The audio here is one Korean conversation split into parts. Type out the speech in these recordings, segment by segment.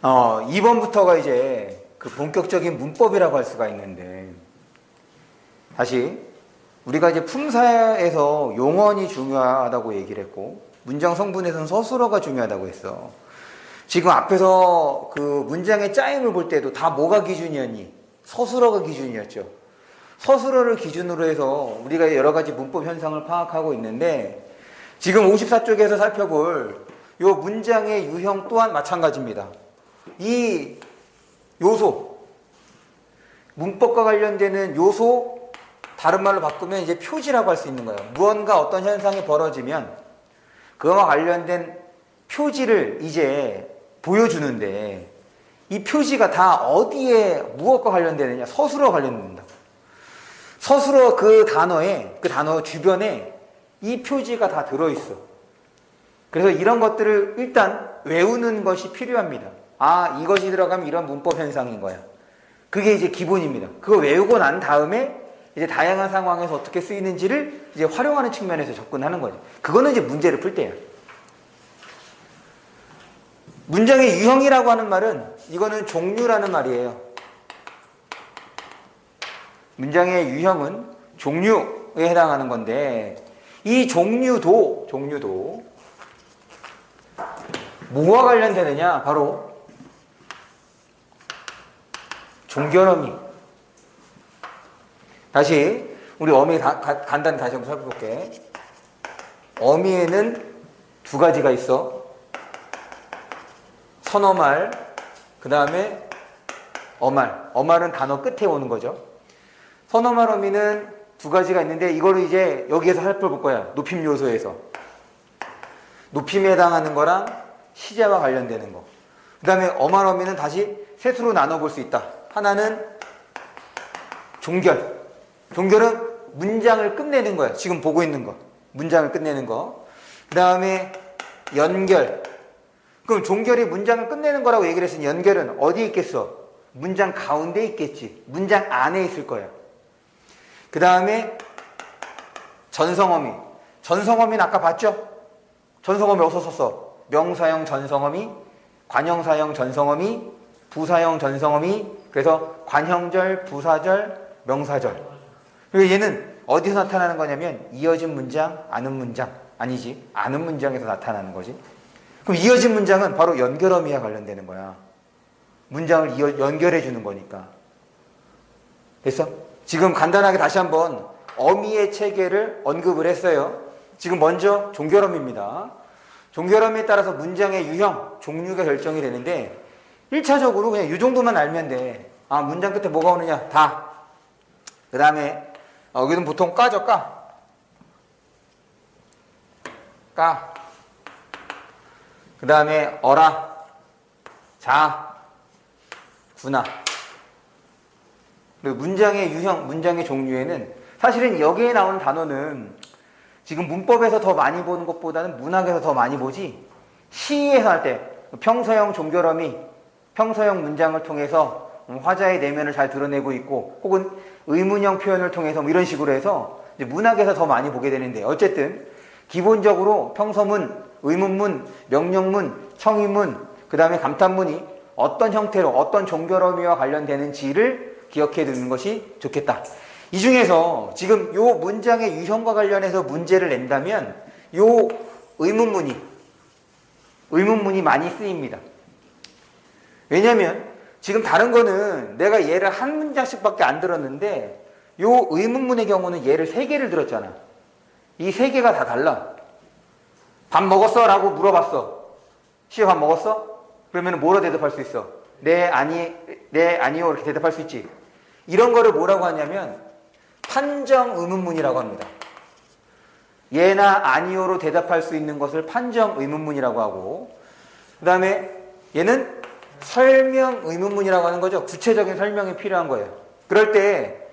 2번부터가 이제 그 본격적인 문법이라고 할 수가 있는데, 다시 우리가 이제 품사에서 용언이 중요하다고 얘기를 했고, 문장 성분에서는 서술어가 중요하다고 했어. 지금 앞에서 그 문장의 짜임을 볼 때도 다 뭐가 기준이었니? 서술어가 기준이었죠. 서술어를 기준으로 해서 우리가 여러 가지 문법 현상을 파악하고 있는데, 지금 54쪽에서 살펴볼 이 문장의 유형 또한 마찬가지입니다. 이 요소, 문법과 관련되는 요소, 다른 말로 바꾸면 이제 표지라고 할 수 있는 거예요. 무언가 어떤 현상이 벌어지면 그와 관련된 표지를 이제 보여주는데, 이 표지가 다 어디에 무엇과 관련되느냐? 서술어 관련된다. 서술어 그 단어 주변에 이 표지가 다 들어있어. 그래서 이런 것들을 일단 외우는 것이 필요합니다. 아, 이것이 들어가면 이런 문법 현상인 거야. 그게 이제 기본입니다. 그거 외우고 난 다음에 이제 다양한 상황에서 어떻게 쓰이는지를 이제 활용하는 측면에서 접근하는 거죠. 그거는 이제 문제를 풀 때야. 문장의 유형이라고 하는 말은, 이거는 종류라는 말이에요. 문장의 유형은 종류에 해당하는 건데, 이 종류도 뭐와 관련되느냐? 바로 종결어미. 다시 우리 어미 간단히 다시 한번 살펴볼게. 어미에는 두 가지가 있어. 선어말, 그 다음에 어말. 어말은 단어 끝에 오는 거죠. 선어말 어미는 두 가지가 있는데, 이거를 이제 여기에서 살펴볼 거야. 높임 요소에서. 높임에 해당하는 거랑 시제와 관련되는 거. 그 다음에 어말 어미는 다시 셋으로 나눠볼 수 있다. 하나는 종결. 종결은 문장을 끝내는 거야. 지금 보고 있는 거. 문장을 끝내는 거. 그 다음에 연결. 그럼 종결이 문장을 끝내는 거라고 얘기를 했으니 연결은 어디에 있겠어? 문장 가운데 있겠지. 문장 안에 있을 거야. 그 다음에 전성어미. 전성어미는 아까 봤죠? 전성어미 어디서 썼어? 명사형 전성어미, 관형사형 전성어미, 부사형 전성어미. 그래서 관형절, 부사절, 명사절. 그리고 얘는 어디서 나타나는 거냐면 이어진 문장, 아는 문장. 아니지, 아는 문장에서 나타나는 거지. 그럼 이어진 문장은 바로 연결어미와 관련되는 거야. 문장을 연결해 주는 거니까. 됐어? 지금 간단하게 다시 한번 어미의 체계를 언급을 했어요. 지금 먼저 종결어미입니다. 종결어미에 따라서 문장의 유형, 종류가 결정이 되는데, 1차적으로 그냥 이 정도만 알면 돼. 아, 문장 끝에 뭐가 오느냐? 다. 그 다음에 여기는 보통 까죠. 까. 그 다음에 어라, 자, 구나. 그리고 문장의 유형, 문장의 종류에는 사실은 여기에 나오는 단어는 지금 문법에서 더 많이 보는 것보다는 문학에서 더 많이 보지, 시에서 할 때 평서형 종결어미, 평서형 문장을 통해서 화자의 내면을 잘 드러내고 있고, 혹은 의문형 표현을 통해서 뭐 이런 식으로 해서 이제 문학에서 더 많이 보게 되는데, 어쨌든 기본적으로 평서문, 의문문, 명령문, 청의문, 그 다음에 감탄문이 어떤 형태로 어떤 종결어미와 관련되는지를 기억해 두는 것이 좋겠다. 이 중에서 지금 요 문장의 유형과 관련해서 문제를 낸다면 요 의문문이 많이 쓰입니다. 왜냐면 지금 다른 거는 내가 얘를 한 문장씩밖에 안 들었는데, 요 의문문의 경우는 얘를 3개를 들었잖아. 이 3개가 다 달라. 밥 먹었어? 라고 물어봤어. 시에 밥 먹었어? 그러면 뭐로 대답할 수 있어? 네, 아니, 네, 아니요. 이렇게 대답할 수 있지. 이런 거를 뭐라고 하냐면 판정 의문문이라고 합니다. 예나 아니요로 대답할 수 있는 것을 판정 의문문이라고 하고, 그 다음에 얘는 설명 의문문이라고 하는 거죠. 구체적인 설명이 필요한 거예요. 그럴 때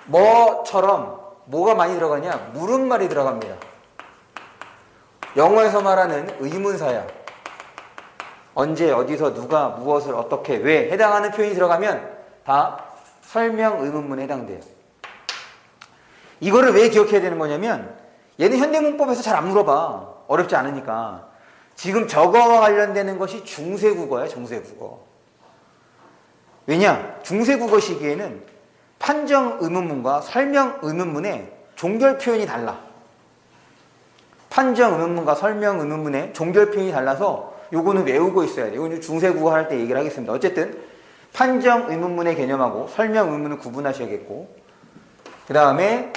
뭐처럼 뭐가 많이 들어가냐? 물음말이 들어갑니다. 영어에서 말하는 의문사야. 언제, 어디서, 누가, 무엇을, 어떻게, 왜 해당하는 표현이 들어가면 다 설명 의문문에 해당돼요. 이거를 왜 기억해야 되는 거냐면, 얘는 현대문법에서 잘 안 물어봐. 어렵지 않으니까. 지금 저거와 관련되는 것이 중세국어야, 중세국어. 왜냐? 중세국어 시기에는 판정 의문문과 설명 의문문의 종결 표현이 달라. 판정 의문문과 설명 의문문의 종결 표현이 달라서 요거는 외우고 있어야 돼요. 이건 중세국어 할 때 얘기를 하겠습니다. 어쨌든 판정 의문문의 개념하고 설명 의문문을 구분하셔야겠고, 그 다음에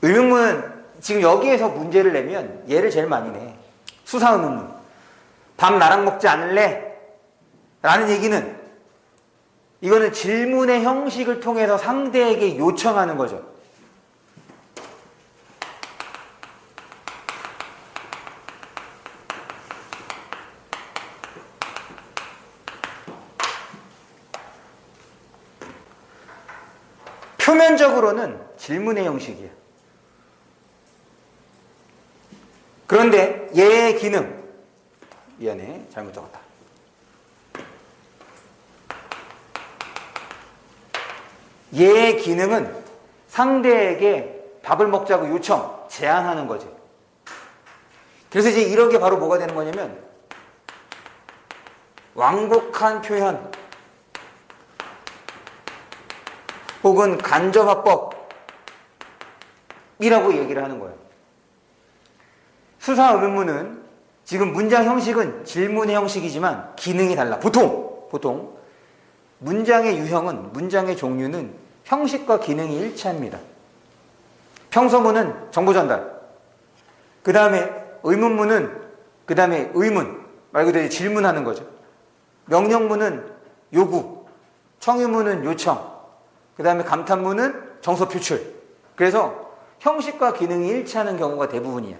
의문문, 지금 여기에서 문제를 내면 얘를 제일 많이 내. 수사 의문문. 밥 나랑 먹지 않을래? 라는 얘기는 이거는 질문의 형식을 통해서 상대에게 요청하는 거죠. 표면적으로는 질문의 형식이에요. 그런데 얘의 기능, 미안해, 잘못 적었다. 얘의 기능은 상대에게 밥을 먹자고 요청, 제안하는 거지. 그래서 이제 이런 게 바로 뭐가 되는 거냐면 완곡한 표현 혹은 간접화법이라고 얘기를 하는 거예요. 수사 의문문은 지금 문장 형식은 질문의 형식이지만 기능이 달라. 보통 문장의 유형은, 문장의 종류는 형식과 기능이 일치합니다. 평서문은 정보 전달, 그 다음에 의문문은 그 다음에 의문, 말 그대로 질문하는 거죠. 명령문은 요구, 청유문은 요청, 그 다음에 감탄문은 정서 표출. 그래서 형식과 기능이 일치하는 경우가 대부분이야.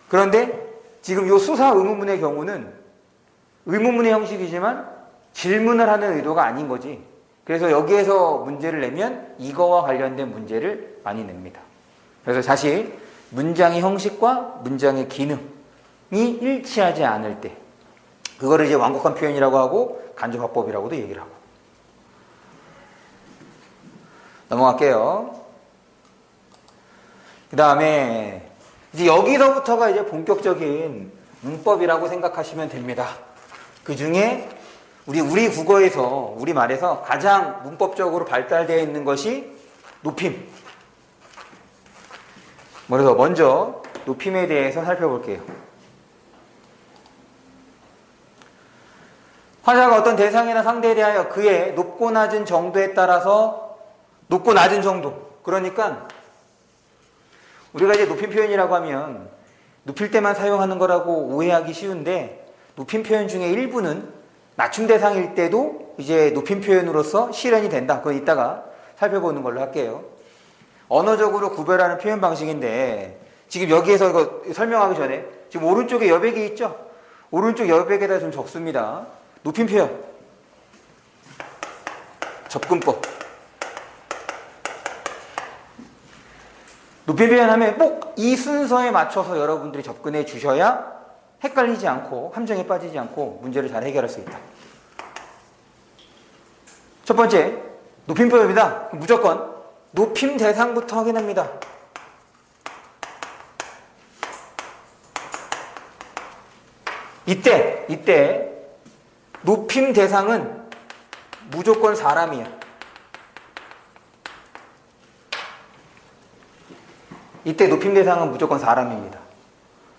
그런데 지금 요 수사 의문문의 경우는 의문문의 형식이지만 질문을 하는 의도가 아닌 거지. 그래서 여기에서 문제를 내면 이거와 관련된 문제를 많이 냅니다. 그래서 다시 문장의 형식과 문장의 기능이 일치하지 않을 때 그거를 이제 완곡한 표현이라고 하고 간접화법이라고도 얘기를 하고. 넘어갈게요. 그 다음에 이제 여기서부터가 이제 본격적인 문법이라고 생각하시면 됩니다. 그 중에 우리 국어에서, 우리 말에서 가장 문법적으로 발달되어 있는 것이 높임. 그래서 먼저 높임에 대해서 살펴볼게요. 화자가 어떤 대상이나 상대에 대하여 그의 높고 낮은 정도에 따라서, 높고 낮은 정도, 그러니까 우리가 이제 높임 표현이라고 하면 높일 때만 사용하는 거라고 오해하기 쉬운데, 높임 표현 중에 일부는 낮춤 대상일 때도 이제 높임 표현으로서 실현이 된다. 그건 이따가 살펴보는 걸로 할게요. 언어적으로 구별하는 표현 방식인데, 지금 여기에서 이거 설명하기 전에 지금 오른쪽에 여백이 있죠? 오른쪽 여백에다 좀 적습니다. 높임 표현, 접근법. 높임 표현하면 꼭 이 순서에 맞춰서 여러분들이 접근해 주셔야 헷갈리지 않고 함정에 빠지지 않고 문제를 잘 해결할 수 있다. 첫 번째, 높임 표현입니다. 무조건 높임 대상부터 확인합니다. 이때 높임 대상은 무조건 사람이야. 이때 높임 대상은 무조건 사람입니다.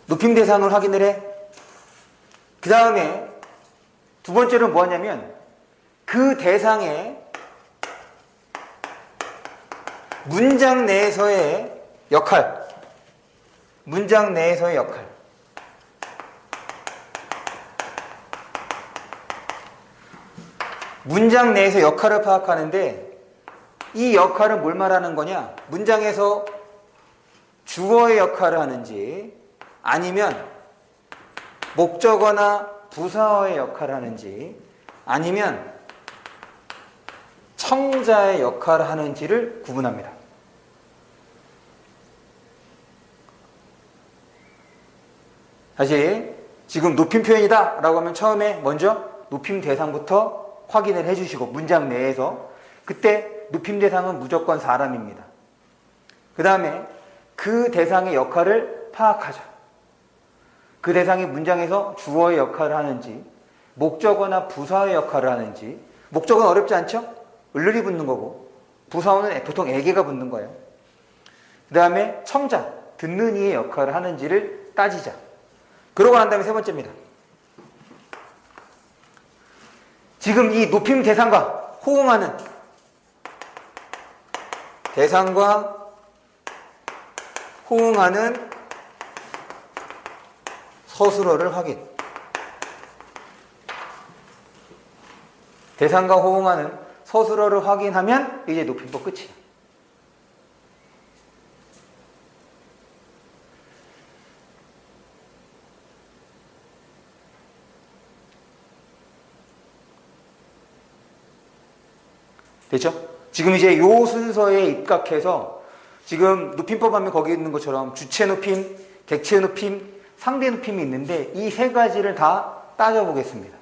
높임 대상을 확인을 해. 그 다음에 두 번째로 뭐 하냐면 그 대상의 문장 내에서의 역할. 문장 내에서의 역할. 문장 내에서 역할을 파악하는데 이 역할은 뭘 말하는 거냐? 문장에서 주어의 역할을 하는지 아니면 목적어나 부사어의 역할을 하는지 아니면 청자의 역할을 하는지를 구분합니다. 다시 지금 높임 표현이다 라고 하면 처음에 먼저 높임 대상부터 확인을 해주시고 문장 내에서 그때 높임 대상은 무조건 사람입니다. 그 다음에 그 대상의 역할을 파악하자. 그 대상이 문장에서 주어의 역할을 하는지, 목적어나 부사의 역할을 하는지. 목적어는 어렵지 않죠? 을을이 붙는 거고, 부사어는 보통 애개가 붙는 거예요. 그 다음에 청자, 듣는 이의 역할을 하는지를 따지자. 그러고 난 다음에 세 번째입니다. 지금 이 높임 대상과 호응하는 서술어를 확인. 대상과 호응하는 서술어를 확인하면 이제 높임법 끝이야. 됐죠? 지금 이제 요 순서에 입각해서 지금 높임법 하면 거기 있는 것처럼 주체 높임, 객체 높임, 상대 높임이 있는데 이 세 가지를 다 따져보겠습니다.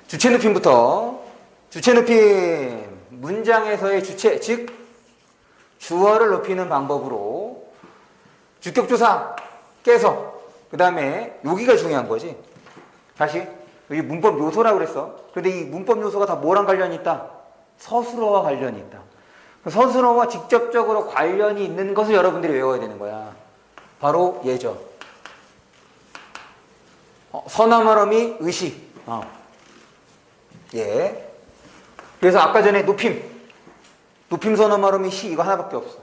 주체 높임부터. 주체 높임, 문장에서의 주체, 즉 주어를 높이는 방법으로 주격조사 깨서, 그 다음에 여기가 중요한 거지. 다시 여기 문법 요소라고 그랬어. 근데 이 문법 요소가 다 뭐랑 관련이 있다? 서술어와 관련이 있다. 서술어와 직접적으로 관련이 있는 것을 여러분들이 외워야 되는 거야. 바로 예죠. 서나말어미 의식. 예. 그래서 아까 전에 높임 서나말어미 시 이거 하나밖에 없어.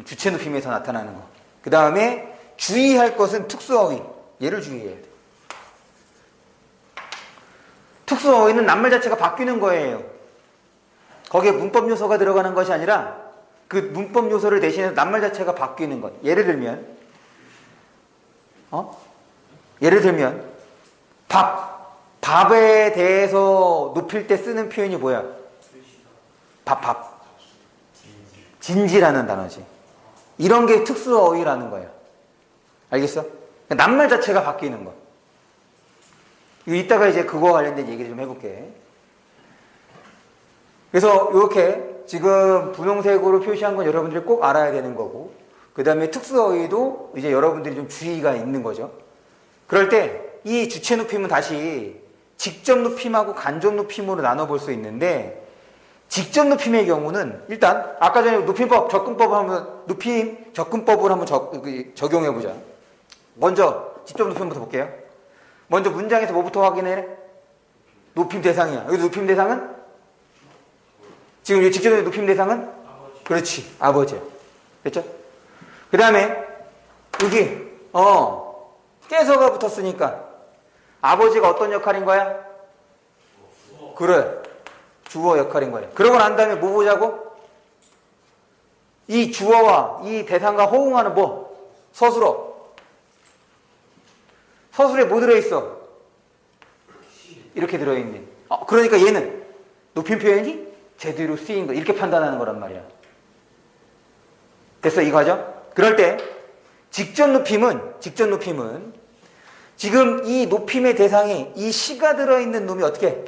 주체 높임에서 나타나는 거. 그 다음에 주의할 것은 특수어휘. 얘를 주의해야 돼. 특수어휘는 낱말 자체가 바뀌는 거예요. 거기에 문법 요소가 들어가는 것이 아니라 그 문법 요소를 대신해서 낱말 자체가 바뀌는 것. 예를 들면 밥에 대해서 높일 때 쓰는 표현이 뭐야? 밥. 진지라는 단어지. 이런 게 특수어휘라는 거야. 알겠어? 낱말 자체가 바뀌는 거. 이따가 이제 그거와 관련된 얘기를 좀 해볼게. 그래서 이렇게 지금 분홍색으로 표시한 건 여러분들이 꼭 알아야 되는 거고, 그 다음에 특수어휘도 이제 여러분들이 좀 주의가 있는 거죠. 그럴 때 이 주체 높임은 다시 직접 높임하고 간접 높임으로 나눠볼 수 있는데, 직접 높임의 경우는 일단 아까 전에 높임법, 접근법을 한번 적용해보자. 먼저 직접 높임부터 볼게요. 먼저 문장에서 뭐부터 확인해? 높임 대상이야. 여기 높임 대상은? 지금 직접 높임 대상은? 아버지. 그렇지, 아버지야. 됐죠? 그 다음에 여기 깨서가 붙었으니까 아버지가 어떤 역할인 거야? 그래, 주어 역할인 거야. 그러고 난 다음에 뭐 보자고? 이 주어와 이 대상과 호응하는 뭐? 서술어. 서술에 뭐 들어있어? 이렇게 들어있네. 그러니까 얘는 높임 표현이 제대로 쓰인 거, 이렇게 판단하는 거란 말이야. 됐어, 이 과정? 그럴 때 직접 높임은 지금 이 높임의 대상에 이 시가 들어있는 놈이 어떻게?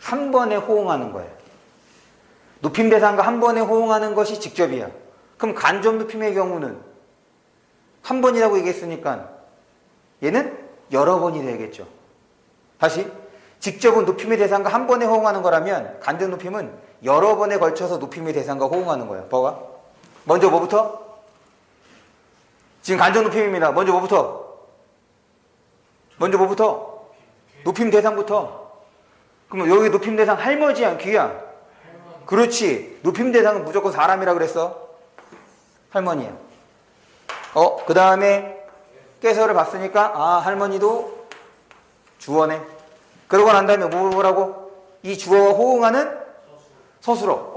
한 번에 호응하는 거예요. 높임 대상과 한 번에 호응하는 것이 직접이야. 그럼 간접 높임의 경우는 한 번이라고 얘기했으니까 얘는 여러 번이 되겠죠. 다시, 직접은 높임의 대상과 한 번에 호응하는 거라면 간접 높임은 여러 번에 걸쳐서 높임의 대상과 호응하는 거예요. 뭐가? 먼저 뭐부터? 지금 간접 높임입니다. 먼저 뭐부터? 높임 대상부터. 그러면 여기 높임 대상 할머니야, 귀야? 그렇지. 높임 대상은 무조건 사람이라 그랬어. 할머니야. 그 다음에 깨서를 봤으니까 할머니도 주어네. 그러고 난 다음에 뭐라고? 이 주어와 호응하는 서술어.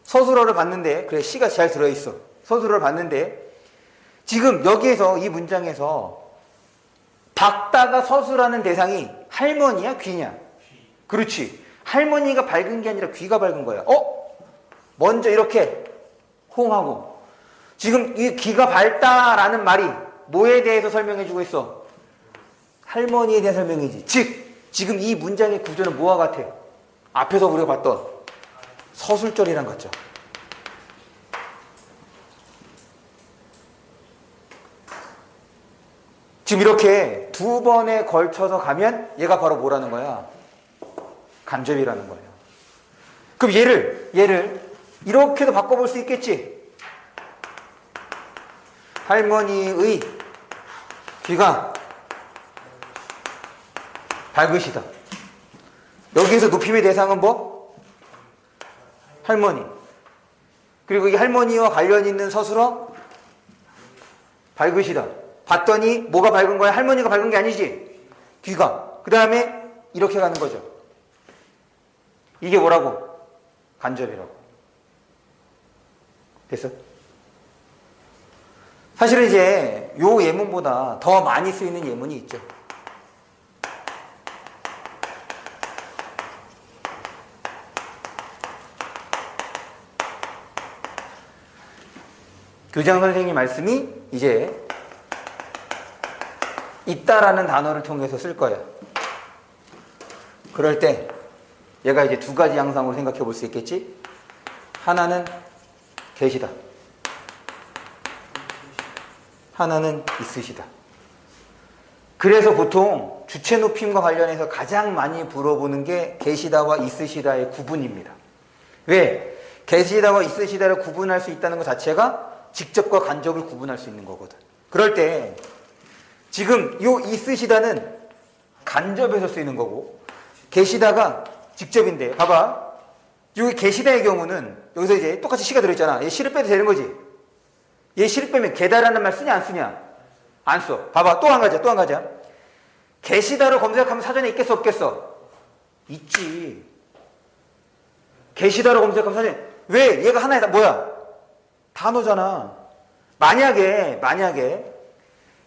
서술어를 봤는데, 그래, 시가 잘 들어있어. 서술어를 봤는데 지금 여기에서 이 문장에서 박다가 서술하는 대상이 할머니야, 귀냐? 그렇지. 할머니가 밝은 게 아니라 귀가 밝은 거야. 먼저 이렇게 호응하고 지금 이 귀가 밝다라는 말이 뭐에 대해서 설명해주고 있어? 할머니에 대한 설명이지. 즉 지금 이 문장의 구조는 뭐와 같아? 앞에서 우리가 봤던 서술절이란 거죠. 지금 이렇게 두 번에 걸쳐서 가면 얘가 바로 뭐라는 거야? 간접이라는 거예요. 그럼 얘를 이렇게도 바꿔볼 수 있겠지? 할머니의 귀가 밝으시다. 여기에서 높임의 대상은 뭐? 할머니. 그리고 이 할머니와 관련 있는 서술어? 밝으시다. 봤더니 뭐가 밝은 거야? 할머니가 밝은 게 아니지? 귀가. 그 다음에 이렇게 가는 거죠. 이게 뭐라고? 간접이라고. 됐어? 사실은 이제 요 예문보다 더 많이 쓰이는 예문이 있죠. 교장 선생님 말씀이 이제 있다라는 단어를 통해서 쓸 거예요. 그럴 때 얘가 이제 두 가지 양상으로 생각해 볼 수 있겠지? 하나는 계시다. 하나는 있으시다. 그래서 보통 주체 높임과 관련해서 가장 많이 물어보는 게 계시다와 있으시다의 구분입니다. 왜? 계시다와 있으시다를 구분할 수 있다는 것 자체가 직접과 간접을 구분할 수 있는 거거든. 그럴 때 지금 요 있으시다는 간접에서 쓰이는 거고 계시다가 직접인데 봐봐. 여기 계시다의 경우는 여기서 이제 똑같이 시가 들어있잖아. 얘 시를 빼도 되는 거지. 얘 시를 빼면 계다라는 말 쓰냐 안 쓰냐? 안 써. 봐봐. 또 한 가지야. 계시다로 검색하면 사전에 있겠어 없겠어? 있지. 계시다로 검색하면 사전에. 왜? 얘가 하나의 뭐야? 단어잖아. 만약에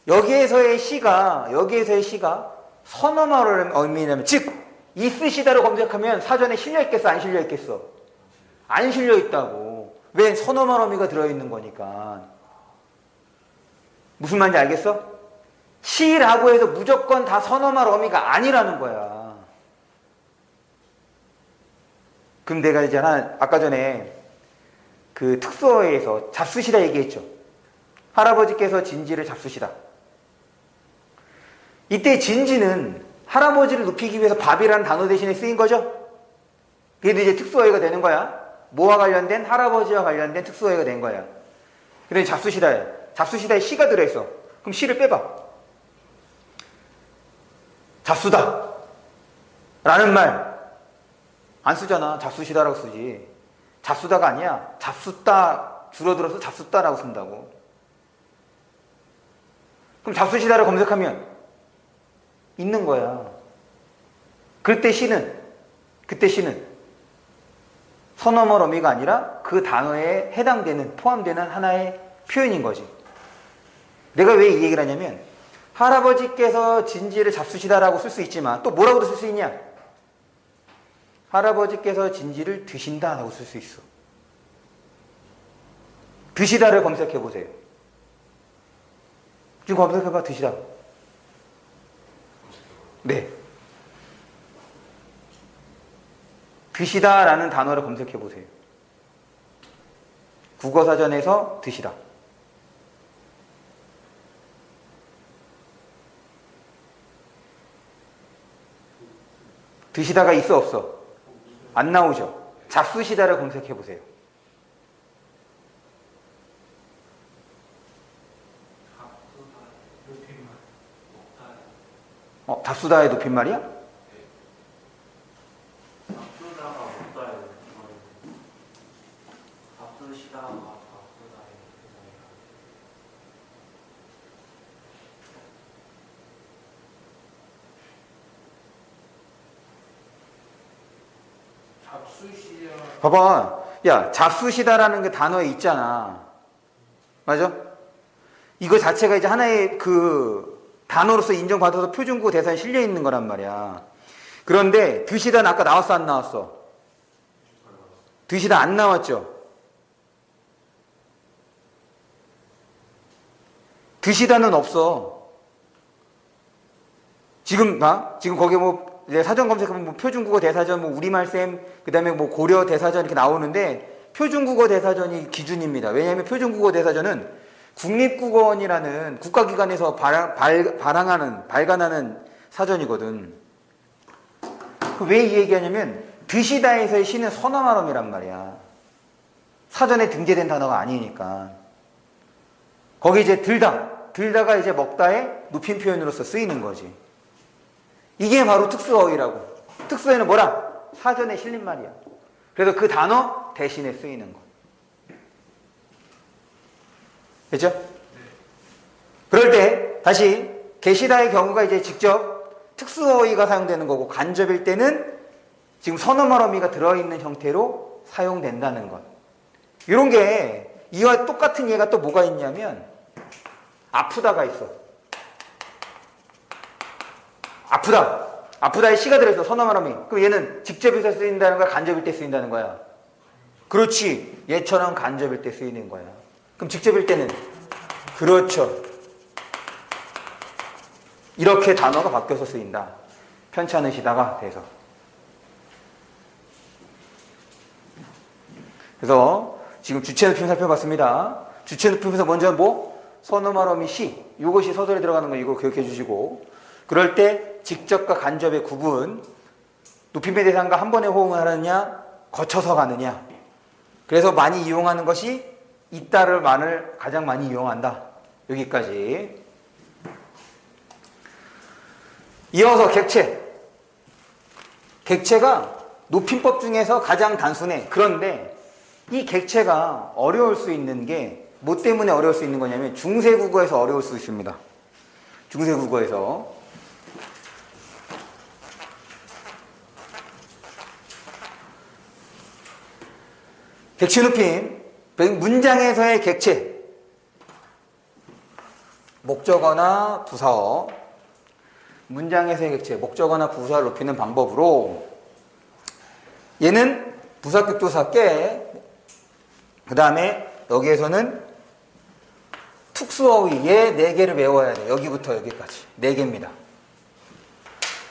여기에서의 시가 선어말 의미냐면 즉 있으시다로 검색하면 사전에 실려 있겠어 안 실려 있겠어? 안 실려 있다고. 왜? 선어말 의미가 들어있는 거니까. 무슨 말인지 알겠어? 시라고 해서 무조건 다 선어말 의미가 아니라는 거야. 그럼 내가 이제 아까 전에 그 특서에서 잡수시다 얘기했죠. 할아버지께서 진지를 잡수시다. 이때 진지는 할아버지를 높이기 위해서 밥이라는 단어 대신에 쓰인 거죠. 그래도 이제 특수어휘가 되는 거야. 뭐와 관련된? 할아버지와 관련된 특수어휘가 된 거야. 근데 잡수시다에 시가 들어있어. 그럼 시를 빼봐. 잡수다 라는 말 안 쓰잖아. 잡수시다라고 쓰지. 잡수다가 아니야. 잡수다 줄어들어서 잡수다라고 쓴다고. 그럼 잡수시다를 검색하면 있는 거야. 그때 시는 선어말 어미가 아니라 그 단어에 해당되는 포함되는 하나의 표현인 거지. 내가 왜 이 얘기를 하냐면 할아버지께서 진지를 잡수시다라고 쓸 수 있지만 또 뭐라고도 쓸 수 있냐? 할아버지께서 진지를 드신다라고 쓸 수 있어. 드시다를 검색해 보세요. 지금 검색해봐. 드시다. 네. 드시다라는 단어를 검색해 보세요. 국어사전에서 드시다. 드시다가 있어 없어? 안 나오죠. 잡수시다를 검색해 보세요. 잡수다의 높임말이야? 잡수다가 못다요. 잡수시다가 잡수다의 잡수시다. 봐봐. 야, 잡수시다라는 게 단어에 있잖아. 맞아? 이거 자체가 이제 하나의 그 단어로서 인정받아서 표준국어 대사에 실려 있는 거란 말이야. 그런데 드시다는 아까 나왔어 안 나왔어? 드시다 안 나왔죠? 드시다는 없어. 지금 거기 뭐 이제 사전 검색하면 뭐 표준국어 대사전, 뭐 우리말쌤, 그다음에 뭐 고려 대사전 이렇게 나오는데 표준국어 대사전이 기준입니다. 왜냐하면 표준국어 대사전은 국립국어원이라는 국가기관에서 발간하는 사전이거든. 왜 이 얘기하냐면 드시다에서의 시는 서너말음이란 말이야. 사전에 등재된 단어가 아니니까. 거기 이제 들다가 이제 먹다의 높임 표현으로서 쓰이는 거지. 이게 바로 특수어휘라고. 특수어휘는 뭐라? 사전에 실린 말이야. 그래서 그 단어 대신에 쓰이는 거. 됐죠? 그럴 때 다시 계시다의 경우가 이제 직접 특수어휘가 사용되는 거고, 간접일 때는 지금 선어말어미가 들어있는 형태로 사용된다는 것. 이런 게 이와 똑같은 예가 또 뭐가 있냐면 아프다가 있어. 아프다에 시가 들어있어. 선어말어미. 그럼 얘는 직접에서 쓰인다는 거야? 간접일 때 쓰인다는 거야? 그렇지. 얘처럼 간접일 때 쓰이는 거야. 그럼 직접일 때는? 그렇죠. 이렇게 단어가 바뀌어서 쓰인다. 편찮으시다가 돼서. 그래서 지금 주체 높임 살펴봤습니다. 주체 높임에서 먼저 뭐? 선어말어미 시. 이것이 서술에 들어가는 거 이거 기억해 주시고. 그럴 때 직접과 간접의 구분. 높임의 대상과 한 번에 호응을 하느냐, 거쳐서 가느냐. 그래서 많이 이용하는 것이 이따를 만을 가장 많이 이용한다. 여기까지. 이어서 객체. 객체가 높임법 중에서 가장 단순해. 그런데 이 객체가 어려울 수 있는 게 뭐 때문에 어려울 수 있는 거냐면 중세국어에서 어려울 수 있습니다. 중세국어에서. 객체 높임. 문장에서의 객체. 목적어나 부사어. 문장에서의 객체, 목적어나 부사를 높이는 방법으로 얘는 부사격조사 께, 그 다음에 여기에서는 특수어휘 얘 4개를 외워야 돼. 여기부터 여기까지 4개입니다.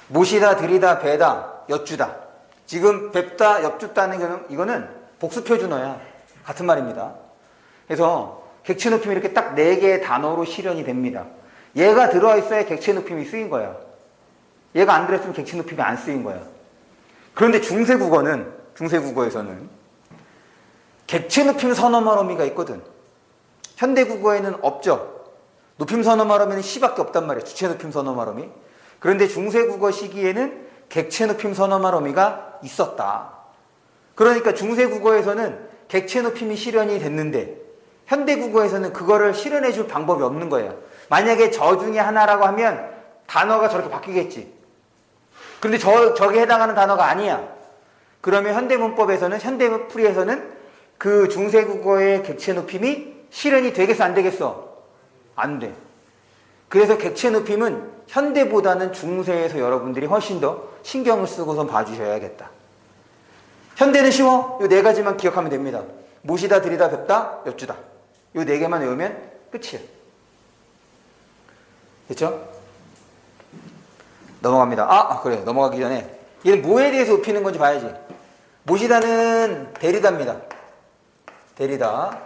모시다, 들이다, 배다, 엿주다. 지금 뵙다, 엿주다는 이거는 복수표준어야. 같은 말입니다. 그래서 객체 높임이 이렇게 딱 4개의 단어로 실현이 됩니다. 얘가 들어있어야 객체 높임이 쓰인 거야. 얘가 안 들어있으면 객체 높임이 안 쓰인 거야. 그런데 중세국어에서는 객체 높임 선어말어미가 있거든. 현대국어에는 없죠. 높임 선어말어미는 시밖에 없단 말이야. 주체 높임 선어말어미. 그런데 중세국어 시기에는 객체 높임 선어말어미가 있었다. 그러니까 중세국어에서는 객체 높임이 실현이 됐는데 현대국어에서는 그거를 실현해 줄 방법이 없는 거예요. 만약에 저 중에 하나라고 하면 단어가 저렇게 바뀌겠지. 그런데 저게 해당하는 단어가 아니야. 그러면 현대문법에서는, 현대풀이에서는 그 중세국어의 객체 높임이 실현이 되겠어, 안 되겠어? 안 돼. 그래서 객체 높임은 현대보다는 중세에서 여러분들이 훨씬 더 신경을 쓰고선 봐주셔야겠다. 현대는 쉬워. 이 4가지만 기억하면 됩니다. 모시다, 들이다, 뵙다, 엿주다. 이 4개만 외우면 끝이에요. 됐죠? 넘어갑니다. 그래. 넘어가기 전에 얘는 뭐에 대해서 높이는 건지 봐야지. 모시다는 데리다입니다. 데리다.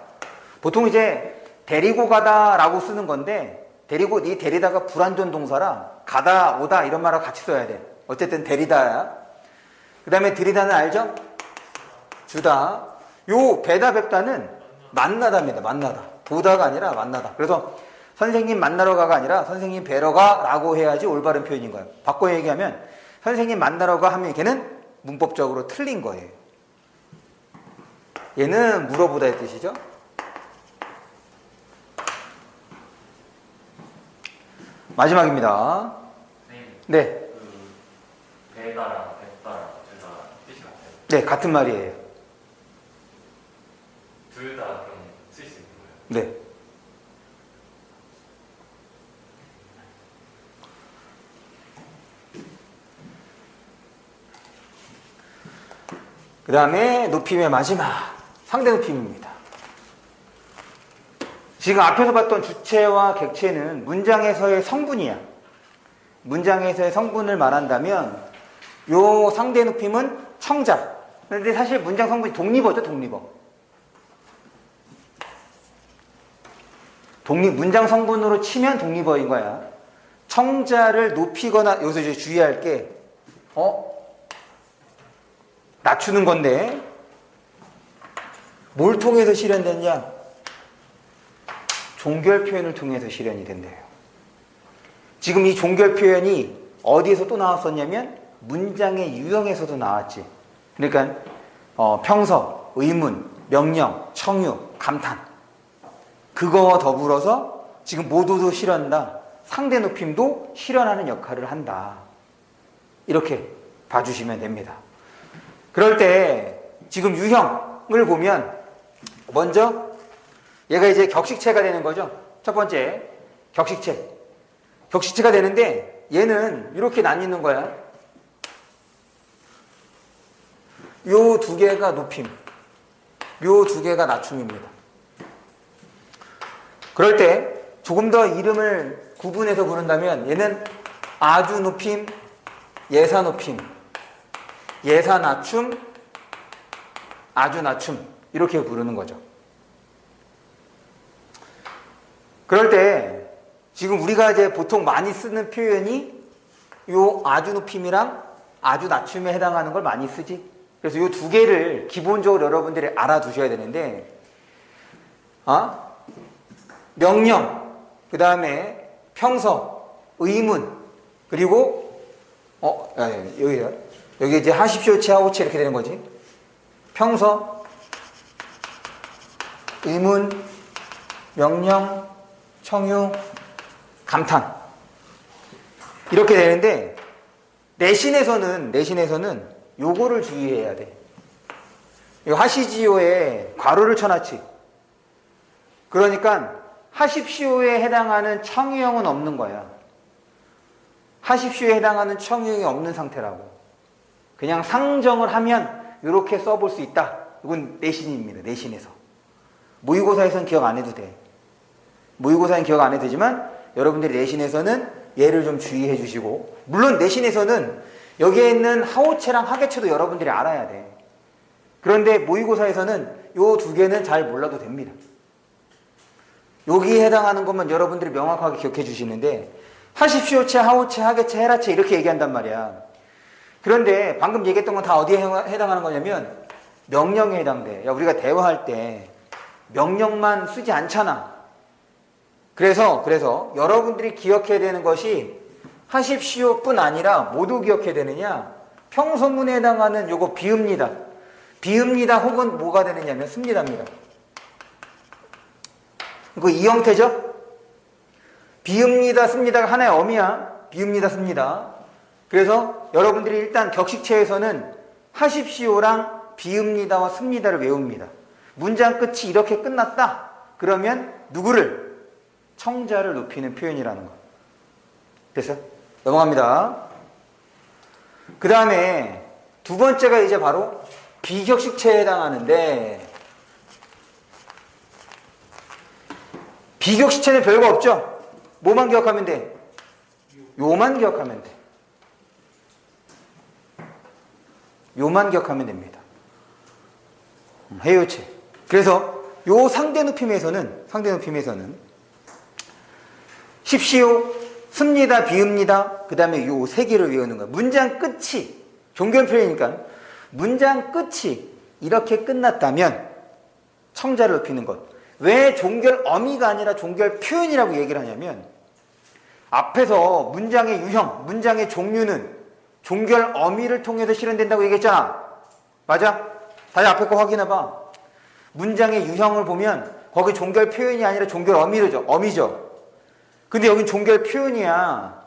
보통 이제 데리고 가다라고 쓰는 건데 이 데리다가 불완전 동사라 가다, 오다 이런 말하고 같이 써야 돼. 어쨌든 데리다야. 그 다음에 들이다는 알죠? 주다. 요 배다, 뵙다는 만나다입니다. 만나다. 보다가 아니라 만나다. 그래서 선생님 만나러 가가 아니라 선생님 뵈러 가라고 해야지 올바른 표현인 거예요. 바꿔 얘기하면 선생님 만나러 가 하면 걔는 문법적으로 틀린 거예요. 얘는 물어보다의 뜻이죠. 마지막입니다. 네. 그 배다랑 뵙다랑 둘 다 뜻이 같아요. 네, 같은 말이에요. 둘 다 그럼 쓸 수 있는 거예요? 네. 그 다음에 높임의 마지막 상대 높임입니다. 지금 앞에서 봤던 주체와 객체는 문장에서의 성분이야. 문장에서의 성분을 말한다면 요 상대 높임은 청자. 그런데 사실 문장 성분이 독립어죠, 독립어. 문장 성분으로 치면 독립어인 거야. 청자를 높이거나, 여기서 이제 주의할 게, 낮추는 건데, 뭘 통해서 실현됐냐? 종결 표현을 통해서 실현이 된대요. 지금 이 종결 표현이 어디에서 또 나왔었냐면, 문장의 유형에서도 나왔지. 그러니까, 평서, 의문, 명령, 청유, 감탄. 그거와 더불어서 지금 모두도 실현한다. 상대 높임도 실현하는 역할을 한다. 이렇게 봐주시면 됩니다. 그럴 때 지금 유형을 보면 먼저 얘가 이제 격식체가 되는 거죠. 첫 번째 격식체. 격식체가 되는데 얘는 이렇게 나뉘는 거야. 요 두 개가 높임, 요 두 개가 낮춤입니다. 그럴 때 조금 더 이름을 구분해서 부른다면 얘는 아주 높임, 예사 높임, 예사 낮춤, 아주 낮춤 이렇게 부르는 거죠. 그럴 때 지금 우리가 이제 보통 많이 쓰는 표현이 요 아주 높임이랑 아주 낮춤에 해당하는 걸 많이 쓰지. 그래서 요 두 개를 기본적으로 여러분들이 알아두셔야 되는데, 명령, 그 다음에 평서, 의문, 그리고 여기 이제 하십시오체, 하오체 이렇게 되는 거지. 평서, 의문, 명령, 청유, 감탄 이렇게 되는데 내신에서는 요거를 주의해야 돼. 이 하시지요에 괄호를 쳐놨지. 그러니까 하십시오에 해당하는 청유형은 없는 거야. 하십시오에 해당하는 청유형이 없는 상태라고. 그냥 상정을 하면 이렇게 써볼 수 있다. 이건 내신입니다. 내신에서. 모의고사에서는 기억 안 해도 돼. 모의고사는 기억 안 해도 되지만 여러분들이 내신에서는 얘를 좀 주의해 주시고, 물론 내신에서는 여기에 있는 하오체랑 하계체도 여러분들이 알아야 돼. 그런데 모의고사에서는 요 두 개는 잘 몰라도 됩니다. 여기에 해당하는 것만 여러분들이 명확하게 기억해 주시는데, 하십시오체, 하오체, 하계체, 헤라체 이렇게 얘기한단 말이야. 그런데 방금 얘기했던 건 다 어디에 해당하는 거냐면 명령에 해당돼. 야, 우리가 대화할 때 명령만 쓰지 않잖아. 그래서 여러분들이 기억해야 되는 것이 하십시오뿐 아니라 모두 기억해야 되느냐? 평소문에 해당하는 요거 비읍니다. 비읍니다 혹은 뭐가 되느냐면 씁니다입니다. 이거 이 형태죠? 비읍니다, 씁니다가 하나의 어미야. 비읍니다, 씁니다. 그래서 여러분들이 일단 격식체에서는 하십시오랑 비읍니다와 씁니다를 외웁니다. 문장 끝이 이렇게 끝났다. 그러면 누구를? 청자를 높이는 표현이라는 거. 됐어요? 넘어갑니다. 그 다음에 두 번째가 이제 바로 비격식체에 해당하는데, 비격식체는 별거 없죠? 뭐만 기억하면 돼? 요만 기억하면 돼. 요만 기억하면 됩니다. 해요체. 그래서 요 상대 높임에서는 십시오, 씁니다, 비읍니다, 그 다음에 요 세 개를 외우는 거야. 문장 끝이, 종결 표현이니까 문장 끝이 이렇게 끝났다면 청자를 높이는 것. 왜 종결 어미가 아니라 종결 표현이라고 얘기를 하냐면, 앞에서 문장의 유형, 문장의 종류는 종결 어미를 통해서 실현된다고 얘기했잖아. 맞아? 다시 앞에 거 확인해봐. 문장의 유형을 보면 거기 종결 표현이 아니라 종결 어미죠. 근데 여긴 종결 표현이야.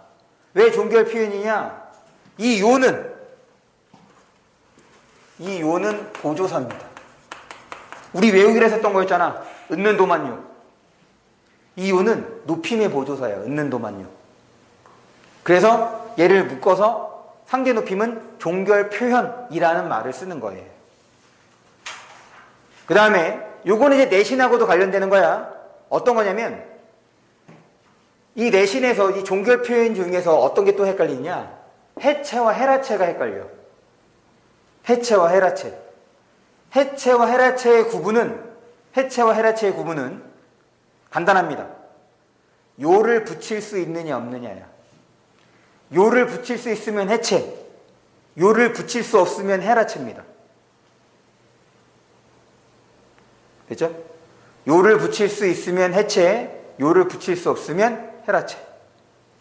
왜 종결 표현이냐? 이 요는 보조사입니다. 우리 외우기로 했었던 거였잖아. 은는 도만요. 이 요는 높임의 보조사야. 은는 도만요. 그래서 얘를 묶어서 상대 높임은 종결 표현이라는 말을 쓰는 거예요. 그 다음에 요거는 이제 내신하고도 관련되는 거야. 어떤 거냐면 이 내신에서 이 종결 표현 중에서 어떤 게 또 헷갈리냐? 해체와 해라체가 헷갈려. 해체와 해라체. 해체와 해라체의 구분은 간단합니다. 요를 붙일 수 있느냐 없느냐야. 요를 붙일 수 있으면 해체, 요를 붙일 수 없으면 해라체입니다. 됐죠? 요를 붙일 수 있으면 해체, 요를 붙일 수 없으면 해라체.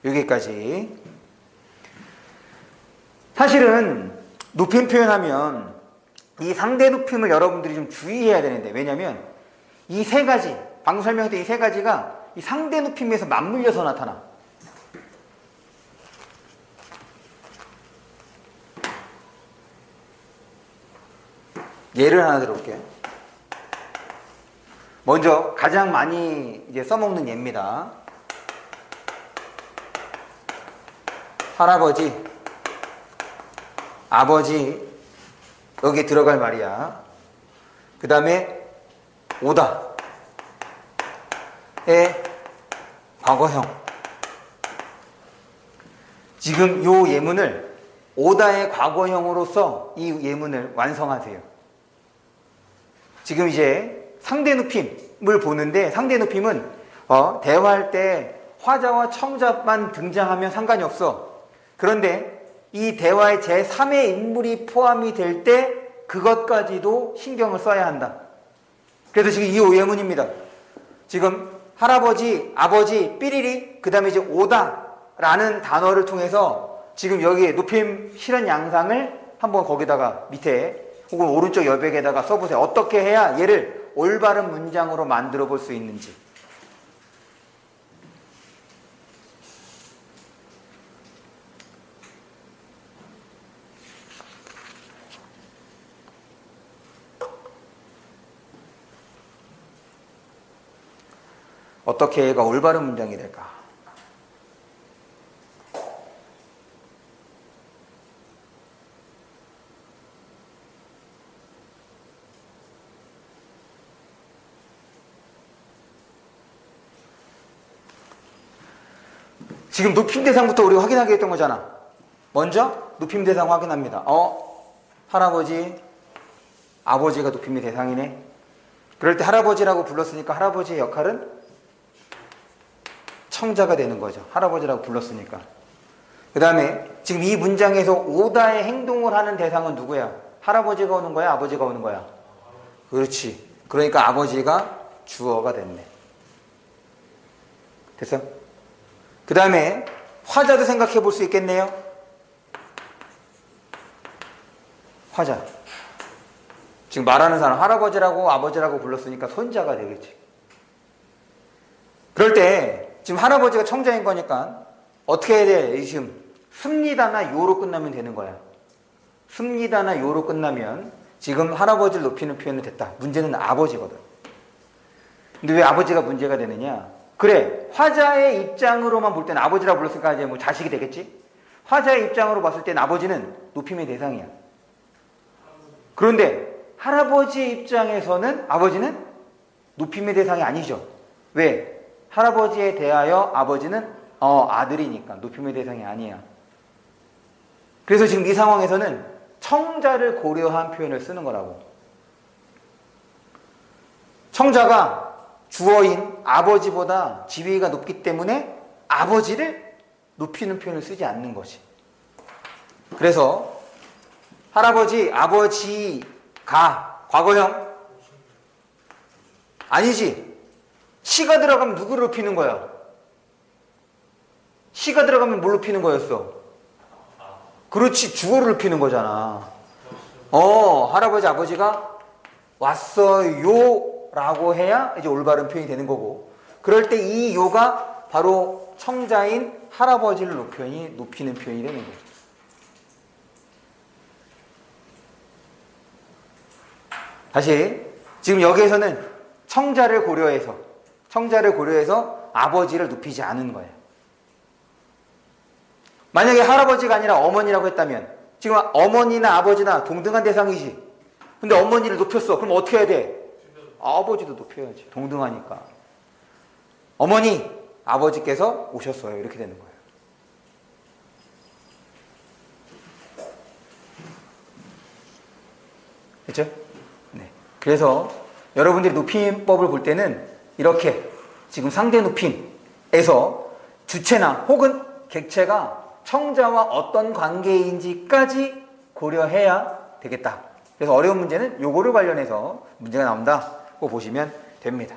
여기까지. 사실은 높임 표현하면 이 상대 높임을 여러분들이 좀 주의해야 되는데, 왜냐면 이 세 가지, 방금 설명했던 이 세 가지가 이 상대 높임에서 맞물려서 나타나. 예를 하나 들어볼게요. 먼저 가장 많이 이제 써먹는 예입니다. 할아버지, 아버지, 여기에 들어갈 말이야. 그 다음에 오다의 과거형. 지금 요 예문을 오다의 과거형으로서 이 예문을 완성하세요. 지금 이제 상대 높임을 보는데, 상대 높임은 대화할 때 화자와 청자만 등장하면 상관이 없어. 그런데 이 대화의 제3의 인물이 포함이 될 때 그것까지도 신경을 써야 한다. 그래서 지금 이 예문입니다. 지금 할아버지, 아버지, 삐리리, 그 다음에 이제 오다라는 단어를 통해서 지금 여기에 높임 실현 양상을 한번 거기다가 밑에 혹은 오른쪽 여백에다가 써보세요. 어떻게 해야 얘를 올바른 문장으로 만들어 볼 수 있는지. 어떻게 얘가 올바른 문장이 될까? 지금 높임 대상부터 우리가 확인하게 했던 거잖아. 먼저 높임 대상 확인합니다. 할아버지, 아버지가 높임의 대상이네. 그럴 때 할아버지라고 불렀으니까 할아버지의 역할은 청자가 되는 거죠. 할아버지라고 불렀으니까. 그 다음에 지금 이 문장에서 오다의 행동을 하는 대상은 누구야? 할아버지가 오는 거야? 아버지가 오는 거야? 그렇지. 그러니까 아버지가 주어가 됐네. 됐어? 그 다음에 화자도 생각해 볼 수 있겠네요. 화자. 지금 말하는 사람 할아버지라고 아버지라고 불렀으니까 손자가 되겠지. 그럴 때 지금 할아버지가 청자인 거니까 어떻게 해야 돼? 지금 습니다나 요로 끝나면 되는 거야. 습니다나 요로 끝나면 지금 할아버지를 높이는 표현은 됐다. 문제는 아버지거든. 근데 왜 아버지가 문제가 되느냐? 그래, 화자의 입장으로만 볼 때는 아버지라고 불렀으니까 이제 뭐 자식이 되겠지? 화자의 입장으로 봤을 땐 아버지는 높임의 대상이야. 그런데 할아버지의 입장에서는 아버지는 높임의 대상이 아니죠. 왜? 할아버지에 대하여 아버지는 아들이니까 높임의 대상이 아니야. 그래서 지금 이 상황에서는 청자를 고려한 표현을 쓰는 거라고. 청자가 주어인 아버지보다 지위가 높기 때문에 아버지를 높이는 표현을 쓰지 않는 것이. 그래서 할아버지, 아버지가 과거형 아니지. 시가 들어가면 누구를 높이는 거야? 시가 들어가면 뭘 높이는 거였어? 그렇지, 주어를 높이는 거잖아. 할아버지, 아버지가 왔어요 라고 해야 이제 올바른 표현이 되는 거고, 그럴 때 이 요가 바로 청자인 할아버지를 높이는 표현이 되는 거죠. 다시, 지금 여기에서는 청자를 고려해서 아버지를 높이지 않은 거예요. 만약에 할아버지가 아니라 어머니라고 했다면, 지금 어머니나 아버지나 동등한 대상이지. 근데 어머니를 높였어. 그럼 어떻게 해야 돼? 아버지도 높여야지. 동등하니까. 어머니, 아버지께서 오셨어요. 이렇게 되는 거예요. 그렇죠? 네. 그래서 여러분들이 높임법을 볼 때는 이렇게 지금 상대 높임에서 주체나 혹은 객체가 청자와 어떤 관계인지까지 고려해야 되겠다. 그래서 어려운 문제는 요거를 관련해서 문제가 나온다고 보시면 됩니다.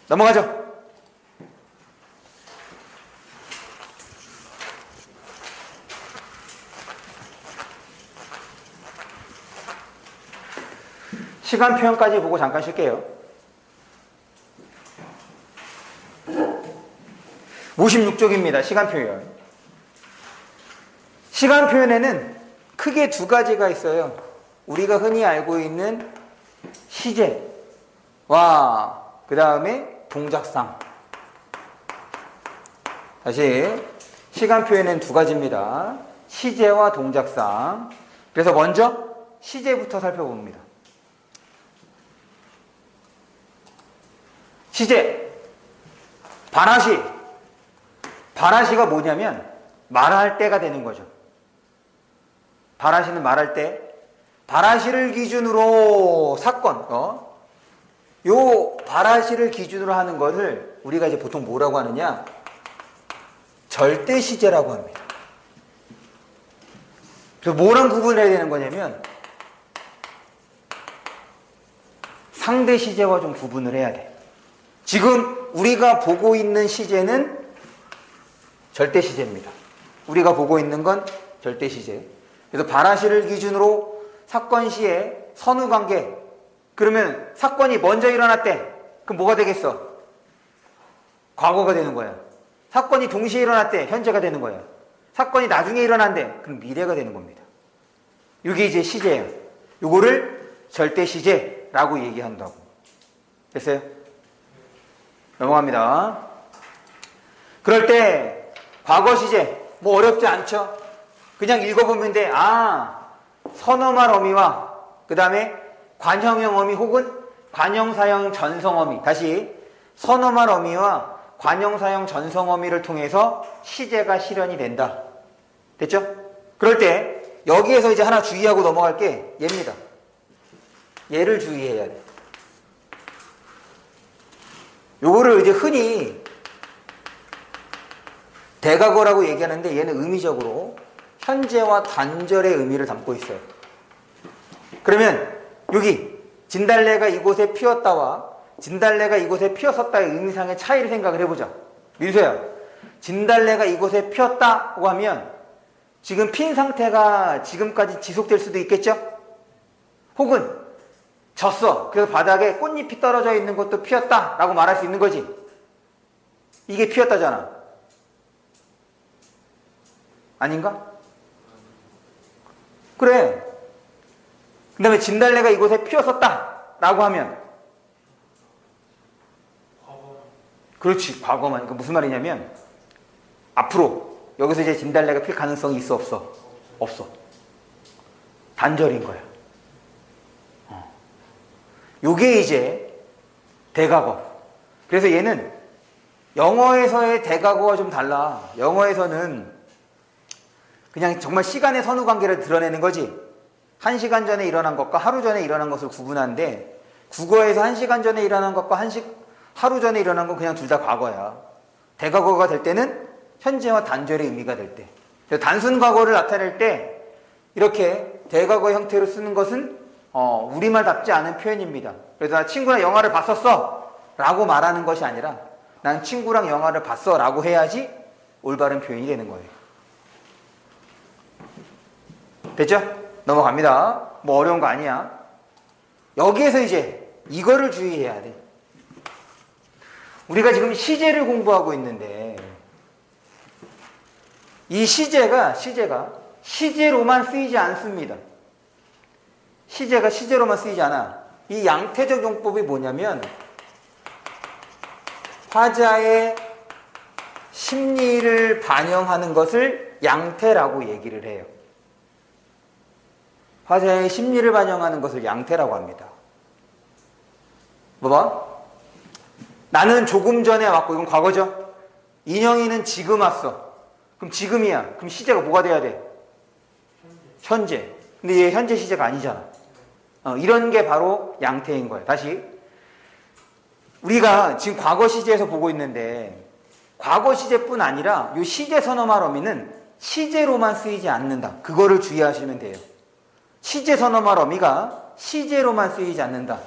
넘어가죠. 시간 표현까지 보고 잠깐 쉴게요. 56쪽입니다. 시간 표현. 시간 표현에는 크게 두 가지가 있어요. 우리가 흔히 알고 있는 시제와 그 다음에 동작상. 다시 시간 표현은 두 가지입니다. 시제와 동작상. 그래서 먼저 시제부터 살펴봅니다. 시제. 바라시. 바라시가 뭐냐면 말할 때가 되는 거죠. 바라시는 말할 때, 바라시를 기준으로 사건, 요 바라시를 기준으로 하는 것을 우리가 이제 보통 뭐라고 하느냐? 절대 시제라고 합니다. 그래서 뭐랑 구분을 해야 되는 거냐면 상대 시제와 좀 구분을 해야 돼. 지금 우리가 보고 있는 시제는 절대 시제입니다. 우리가 보고 있는 건 절대 시제. 그래서 바라시를 기준으로 사건 시에 선후관계. 그러면 사건이 먼저 일어났대. 그럼 뭐가 되겠어? 과거가 되는 거야. 사건이 동시에 일어났대. 현재가 되는 거야. 사건이 나중에 일어난대. 그럼 미래가 되는 겁니다. 이게 이제 시제예요. 요거를 절대 시제라고 얘기한다고. 됐어요? 넘어갑니다. 그럴 때 과거 시제 뭐 어렵지 않죠? 그냥 읽어보면 돼. 선어말 어미와 그 다음에 관형형 어미 혹은 관형사형 전성어미. 다시 선어말 어미와 관형사형 전성어미를 통해서 시제가 실현이 된다. 됐죠? 그럴 때 여기에서 이제 하나 주의하고 넘어갈 게 얘입니다. 얘를 주의해야 돼. 요거를 이제 흔히 대각어라고 얘기하는데 얘는 의미적으로 현재와 단절의 의미를 담고 있어요. 그러면 여기 진달래가 이곳에 피었다와 진달래가 이곳에 피었었다의 의미상의 차이를 생각을 해보자. 민수야, 진달래가 이곳에 피었다고 하면 지금 핀 상태가 지금까지 지속될 수도 있겠죠? 혹은 졌어. 그래서 바닥에 꽃잎이 떨어져 있는 것도 피었다라고 말할 수 있는 거지. 이게 피었다잖아. 아닌가? 그래. 그 다음에 진달래가 이곳에 피었었다라고 하면 그렇지. 과거만. 그러니까 무슨 말이냐면 앞으로 여기서 이제 진달래가 필 가능성이 있어 없어? 없어. 단절인 거야. 요게 이제 대각어. 그래서 얘는 영어에서의 대각어와 좀 달라. 영어에서는 그냥 정말 시간의 선후관계를 드러내는 거지. 1시간 전에 일어난 것과 하루 전에 일어난 것을 구분하는데 국어에서 1시간 전에 일어난 것과 하루 전에 일어난 건 그냥 둘 다 과거야. 대각어가 될 때는 현재와 단절의 의미가 될 때. 그래서 단순 과거를 나타낼 때 이렇게 대각어 형태로 쓰는 것은 우리말답지 않은 표현입니다. 그래서 나 친구랑 영화를 봤었어 라고 말하는 것이 아니라 난 친구랑 영화를 봤어 라고 해야지 올바른 표현이 되는 거예요. 됐죠? 넘어갑니다. 뭐 어려운 거 아니야. 여기에서 이제 이거를 주의해야 돼. 우리가 지금 시제를 공부하고 있는데 이 시제가 시제로만 쓰이지 않습니다. 시제가 시제로만 쓰이지 않아. 이 양태적 용법이 뭐냐면 화자의 심리를 반영하는 것을 양태라고 얘기를 해요. 화자의 심리를 반영하는 것을 양태라고 합니다. 봐봐. 나는 조금 전에 왔고, 이건 과거죠. 인영이는 지금 왔어. 그럼 지금이야. 그럼 시제가 뭐가 돼야 돼? 현재. 근데 얘 현재 시제가 아니잖아. 이런 게 바로 양태인 거예요. 다시. 우리가 지금 과거 시제에서 보고 있는데, 과거 시제뿐 아니라 이 시제 선어말 어미는 시제로만 쓰이지 않는다. 그거를 주의하시면 돼요. 시제 선어말 어미가 시제로만 쓰이지 않는다.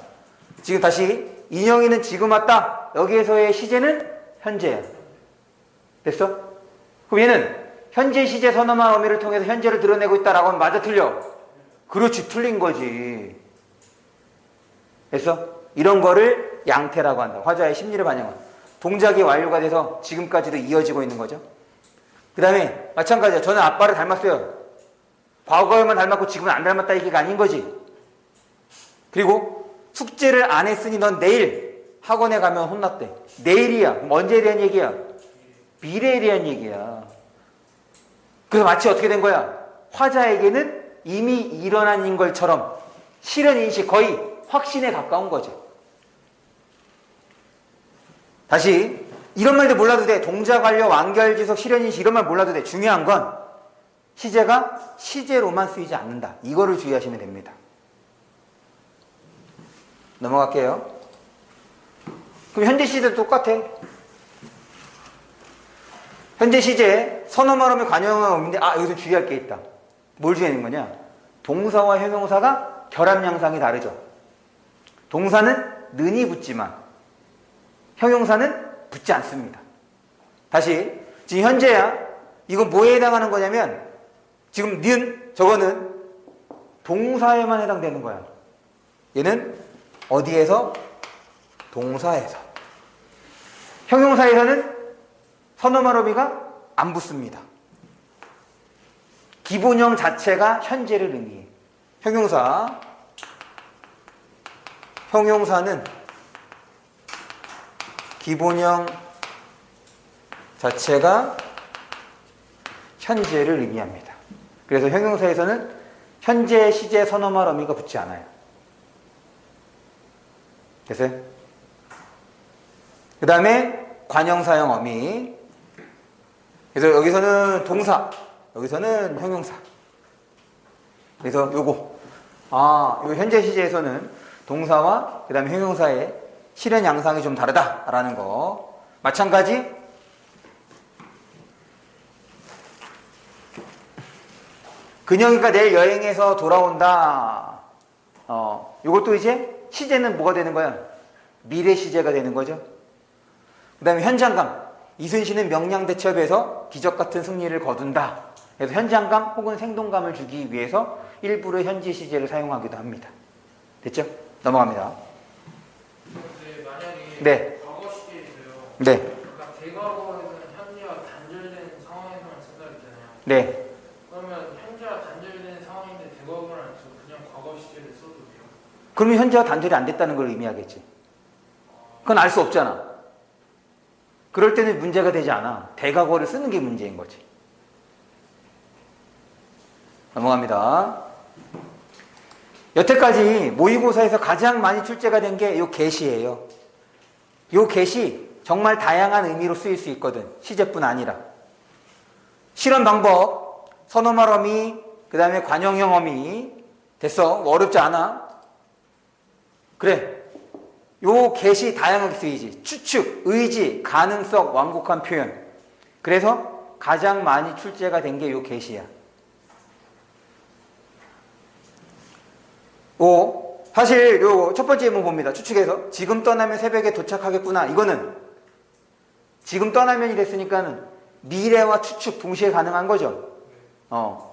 지금 다시 인영이는 지금 왔다. 여기에서의 시제는 현재야. 됐어? 그럼 얘는 현재 시제 선어말 어미를 통해서 현재를 드러내고 있다라고 하면 맞아 틀려? 그렇지, 틀린 거지. 됐어? 이런 거를 양태라고 한다. 화자의 심리를 반영한. 동작이 완료가 돼서 지금까지도 이어지고 있는 거죠. 그 다음에 마찬가지야. 저는 아빠를 닮았어요. 과거에만 닮았고 지금은 안 닮았다 얘기가 아닌 거지. 그리고 숙제를 안 했으니 넌 내일 학원에 가면 혼났대. 내일이야. 그럼 언제에 대한 얘기야? 미래에 대한 얘기야. 그래서 마치 어떻게 된 거야? 화자에게는 이미 일어난 인 것처럼 실현 인식, 거의 확신에 가까운 거죠. 다시 이런 말도 몰라도 돼. 동작 완료, 완결지속, 실현인식 이런 말 몰라도 돼. 중요한 건 시제가 시제로만 쓰이지 않는다. 이거를 주의하시면 됩니다. 넘어갈게요. 그럼 현재 시제도 똑같아. 현재 시제 선어말 어미 관용어가 어미인데 여기서 주의할 게 있다. 뭘 주의하는 거냐? 동사와 형용사가 결합 양상이 다르죠. 동사는 는이 붙지만 형용사는 붙지 않습니다. 다시 지금 현재야. 이건 뭐에 해당하는 거냐면 지금 저거는 동사에만 해당되는 거야. 얘는 어디에서? 동사에서. 형용사에서는 선어말 어미가 안 붙습니다. 기본형 자체가 현재를 의미해. 형용사는 기본형 자체가 현재를 의미합니다. 그래서 형용사에서는 현재 시제 선어말 어미가 붙지 않아요. 됐어요? 그 다음에 관형사형 어미. 그래서 여기서는 동사, 여기서는 형용사. 그래서 요 현재 시제에서는 동사와 그 다음에 형용사의 실현 양상이 좀 다르다라는 거. 마찬가지 근영이가 내일 여행해서 돌아온다. 요것도 이제 시제는 뭐가 되는 거야? 미래 시제가 되는 거죠. 그 다음에 현장감. 이순신은 명량대첩에서 기적같은 승리를 거둔다. 그래서 현장감 혹은 생동감을 주기 위해서 일부러 현재 시제를 사용하기도 합니다. 됐죠? 넘어갑니다. 만약에 네. 과거 시제에서요. 네. 그러니까 대과거에서는 현재와 단절된 상황에서만 쓴다 했잖아요. 네. 그러면 현재와 단절된 상황인데 대과거를 안 쓰고 그냥 과거 시제를 써도 돼요? 그러면 현재와 단절이 안 됐다는 걸 의미하겠지. 그건 알 수 없잖아. 그럴 때는 문제가 되지 않아. 대과거를 쓰는 게 문제인 거지. 넘어갑니다. 여태까지 모의고사에서 가장 많이 출제가 된 게 요 get이에요. 요 get이 정말 다양한 의미로 쓰일 수 있거든. 시제뿐 아니라. 실현 방법, 선어말 어미, 그 다음에 관형형 어미. 됐어. 어렵지 않아. 그래. 요 get이 다양하게 쓰이지. 추측, 의지, 가능성, 완곡한 표현. 그래서 가장 많이 출제가 된 게 요 get이야. 사실 요 첫 번째 예문 봅니다. 추측해서 지금 떠나면 새벽에 도착하겠구나. 이거는 지금 떠나면이 됐으니까는 미래와 추측 동시에 가능한 거죠.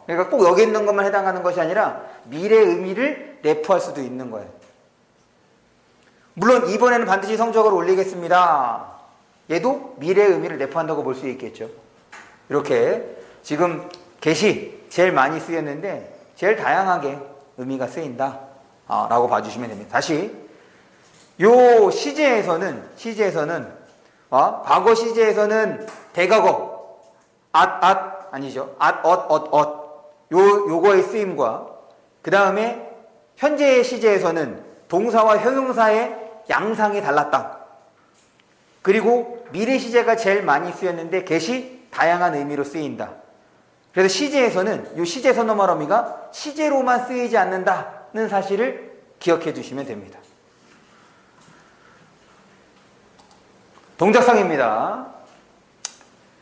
그러니까 꼭 여기 있는 것만 해당하는 것이 아니라 미래의 의미를 내포할 수도 있는 거예요. 물론 이번에는 반드시 성적을 올리겠습니다. 얘도 미래의 의미를 내포한다고 볼 수 있겠죠. 이렇게 지금 get이 제일 많이 쓰였는데 제일 다양하게 의미가 쓰인다 라고 봐주시면 됩니다. 다시 요 시제에서는 과거 시제에서는 대과거 아니죠. 요거의 쓰임과 그 다음에 현재 시제에서는 동사와 형용사의 양상이 달랐다. 그리고 미래 시제가 제일 많이 쓰였는데 get이 다양한 의미로 쓰인다. 그래서 시제에서는 이 시제 선어말 어미가 시제로만 쓰이지 않는다는 사실을 기억해 주시면 됩니다. 동작상입니다.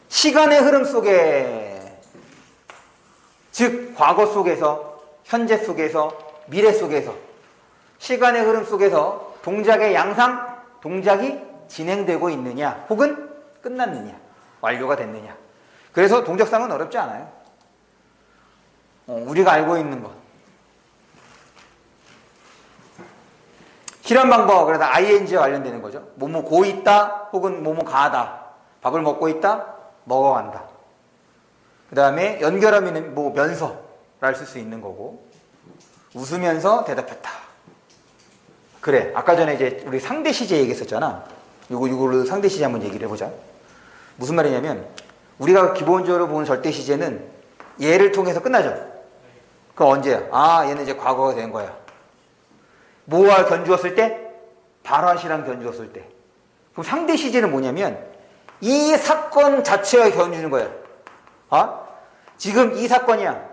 시간의 흐름 속에, 즉 과거 속에서, 현재 속에서, 미래 속에서, 시간의 흐름 속에서 동작의 양상, 동작이 진행되고 있느냐 혹은 끝났느냐, 완료가 됐느냐. 그래서 동작상은 어렵지 않아요. 우리가 알고 있는 것. 실현 방법, 그래서 ing와 관련되는 거죠. 뭐뭐 고 있다 혹은 뭐뭐 가다. 밥을 먹고 있다, 먹어간다. 그 다음에 연결하면 뭐 면서를 쓸 수 있는 거고, 웃으면서 대답했다. 그래, 아까 전에 이제 우리 상대 시제 얘기했었잖아. 이걸로 상대 시제 한번 얘기를 해보자. 무슨 말이냐면 우리가 기본적으로 보는 절대 시제는 얘를 통해서 끝나죠. 그럼 언제야? 아, 얘는 이제 과거가 된 거야. 뭐와 견주었을 때? 발화시랑 견주었을 때. 그럼 상대 시제는 뭐냐면 이 사건 자체가 견주는 거야. 지금 이 사건이야.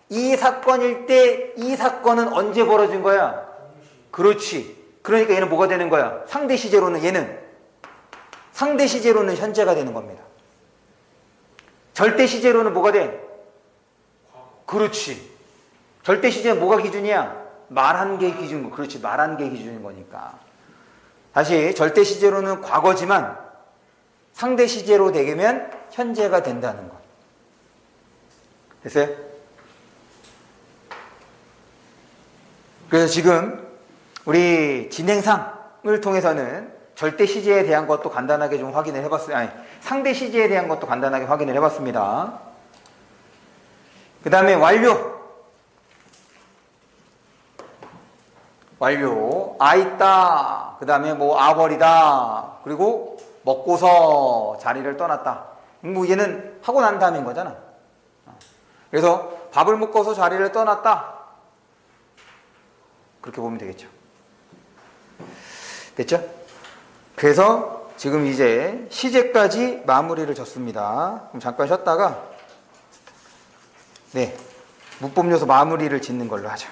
이 사건일 때 이 사건은 언제 벌어진 거야? 그렇지. 그러니까 얘는 뭐가 되는 거야? 상대 시제로는 현재가 되는 겁니다. 절대 시제로는 뭐가 돼? 그렇지. 절대 시제는 뭐가 기준이야? 말한 게 기준. 그렇지. 말한 게 기준인 거니까. 다시 절대 시제로는 과거지만 상대 시제로 되면 현재가 된다는 것. 됐어요? 그래서 지금 우리 진행상을 통해서는 절대 시제에 대한 것도 간단하게 좀 확인을 해봤어요. 아니, 상대 시제에 대한 것도 간단하게 확인을 해봤습니다. 그 다음에 완료. 아 있다. 그 다음에 뭐 아버리다. 그리고 먹고서 자리를 떠났다. 뭐 얘는 하고 난 다음인 거잖아. 그래서 밥을 먹고서 자리를 떠났다. 그렇게 보면 되겠죠. 됐죠? 그래서 지금 이제 시제까지 마무리를 졌습니다. 그럼 잠깐 쉬었다가 문법 요소 마무리를 짓는 걸로 하죠.